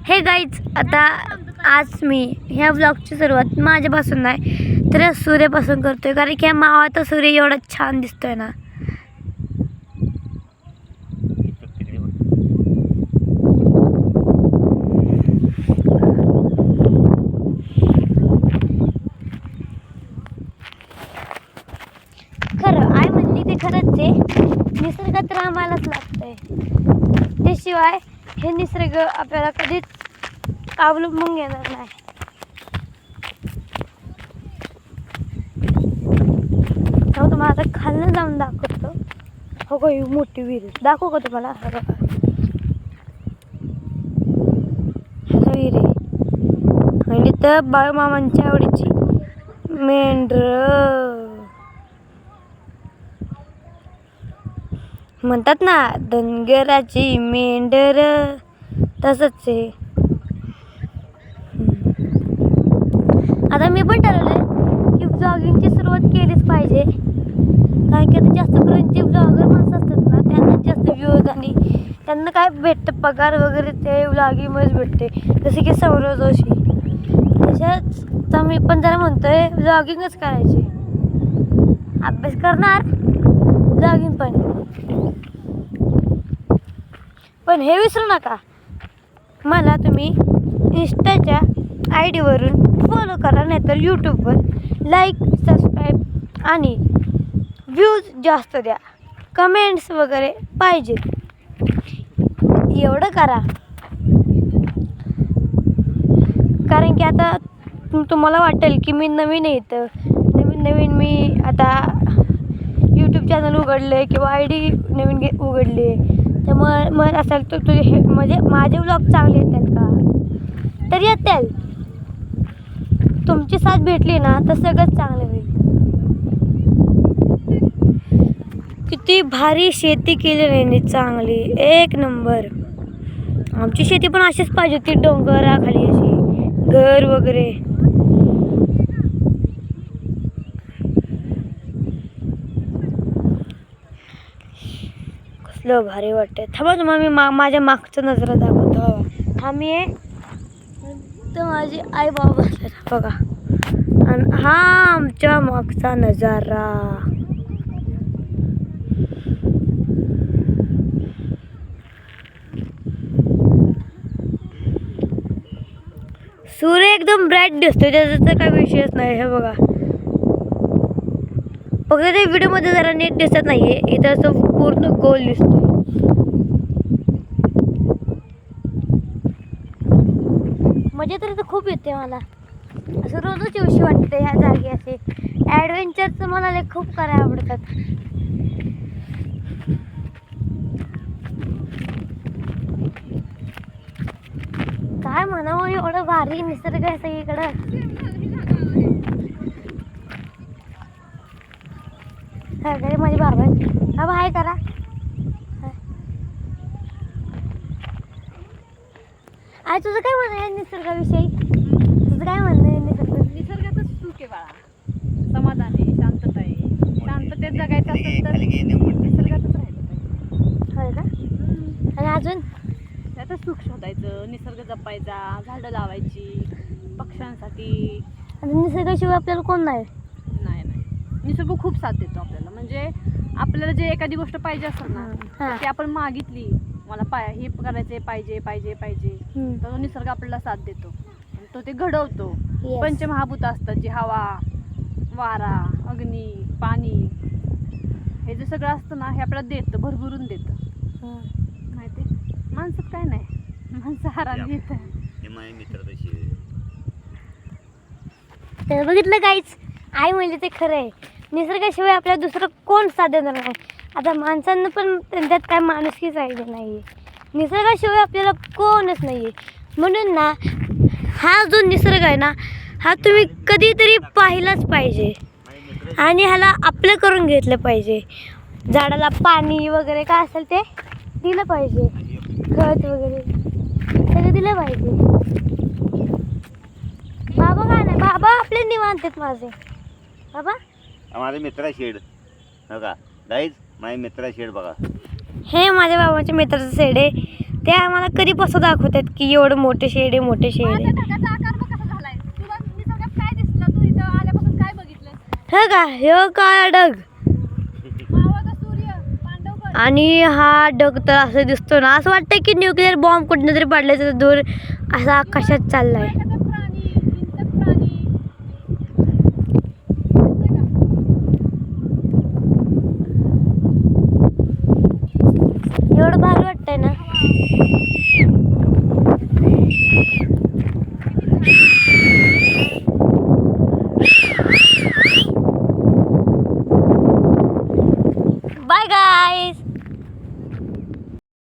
हे गाईज, आता आज मी ह्या ब्लॉगची सुरुवात माझ्यापासून नाही तर सूर्यापासून करतोय, कारण की ह्या मावळता सूर्य एवढा छान दिसतोय ना. खरं आई म्हणली ते खरंच आहे, निसर्गात रामायलाच लागतंय. त्याशिवाय हे निसर्ग आपल्याला कधीच अवलंबून घेणार नाही. तुम्हाला आता खालनं जाऊन दाखवतो. हो का, ही मोठी विहीर दाखवू का तुम्हाला? हा बघा, ह्याचा विहीर आहे. आणि तर बाळूमामांच्या आवडीची मेंढर म्हणतात ना, धनगराची मेंढर, तसंच आहे. आता मी पण ठरवलंय की ब्लॉगिंगची सुरुवात केलीच पाहिजे, कारण की आता जास्त करून जे ब्लॉगर माणसं असतात ना, त्यांना जास्त व्ह्यूज आणि त्यांना काय भेटतं, पगार वगैरे ते ब्लॉगिंगमध्येच भेटते. जसे की सौरव जोशी. तशाच तर मी पण जरा म्हणतोय ब्लॉगिंगच करायची. अभ्यास करणार, ब्लॉगिंग पण हे विसरू नका, मला तुम्ही इंस्टाच्या ID वरून फॉलो करा, नाहीतर यूट्यूबवर लाईक, सबस्क्राईब आणि व्ह्यूज जास्त द्या, कमेंट्स वगैरे पाहिजेत. एवढं करा, कारण की आता तुम्हाला वाटेल की मी नवीन आहे, तर नवीन मी आता यूट्यूब चॅनल उघडले किंवा ID नवीन उघडले, त्यामुळे मग असेल तर तुझे हे म्हणजे माझे व्लॉग चांगले येतील का? तर येतील. तुमची साथ भेटली ना तर सगळंच चांगलं होईल. किती भारी शेती केली नाही चांगली, एक नंबर. आमची शेती पण अशीच पाहिजे होती, डोंगराखाली अशी घर वगैरे. कसलं भारी वाटतंय. थांबा तुम्हाला मी माझ्या मागचं नजरा दाखवतो. हा मी आहे तर माझी आई बाबा बघा, आणि हा आमच्या मागचा नजारा. सूर्य एकदम ब्राईट दिसतोय, त्याचा तर काही विषयच नाही. हे बघा, फक्त ते व्हिडिओमध्ये जरा नीट दिसत नाहीये, इथं असं पूर्ण गोल दिसतोय. मजा तर खूप येते मला, असं रोजच येऊशी वाटते ह्या जागी. असे ॲडव्हेंचरचं मला लय खूप करायला आवडतात. काय म्हणावं, एवढं भारी निसर्ग आहे सगळीकडं. हा माझी बाबा हा हाय करा. आई तुझं काय म्हणणं आहे निसर्गाविषयी? तुझं काय म्हणणं आहे निसर्गातच सुख आहे बाळा, समाधान आहे, शांतता आहे. शांततेत जगायचं असेल तर निसर्गातच राहिलं पाहिजे. होय का? आणि अजून त्यातच सुख शोधायचं, निसर्ग जपायचा, झाडं लावायची पक्ष्यांसाठी. आणि निसर्गाशिवाय आपल्याला कोण नाही. नाही निसर्ग खूप साथ देतो आपल्याला. म्हणजे आपल्याला जे एखादी गोष्ट पाहिजे असेल ना, ती आपण मागितली, मला हे करायचं पाहिजे पाहिजे पाहिजे, तर तो निसर्ग आपल्याला साथ देतो, तो ते घडवतो. पंचमहाभूत असतात, जी हवा, वारा, अग्नी, पाणी, हे जे सगळं असतं ना, हे आपल्याला देतं, भरभरून देतं. माहिती, माणसात काय नाही, माणसं आराम येतं. बघितलं काहीच, आई म्हणली ते खरं आहे. निसर्गाशिवाय आपल्याला दुसरं कोण साथ देणार नाही. आता माणसांना पण त्यांच्यात काय माणुसकी राहिली नाही. निसर्गाशिवाय आपल्याला कोणच नाही. म्हणून ना, हा जो निसर्ग आहे ना, हा तुम्ही कधीतरी पाहिलाच पाहिजे आणि ह्याला आपलं करून घेतलं पाहिजे. झाडाला पाणी वगैरे काय असेल ते दिलं पाहिजे, खत वगैरे सगळं दिलं पाहिजे. बाबा काय नाही, बाबा आपले निवांत आहेत माझे. बाबा माझा मित्रा शेड बघा गाईज, माझ्या मित्रा शेड बघा. हे माझ्या बाबाच्या मित्राचं शेड आहे. ते आम्हाला कधीपासून दाखवतात की एवढं मोठे शेड आहे मोठे शेड मला आहे. त्या ढगाचा आकार बघ कसा झालाय. तुला निसर्गात काय दिसलं? तू इथं आल्यापासून काय बघितलं? हे का हे काळा ढग मावळता सूर्य, पांडवकड. आणि हा ढग तर असं दिसतो ना, असं वाटतं की न्यूक्लिअर बॉम्ब कुठनं तरी पडल्याचा दूर असा आकाशात चाललाय. एखादा प्राणी, हिंसक प्राणी. एवढं भारी वाटतंय ना.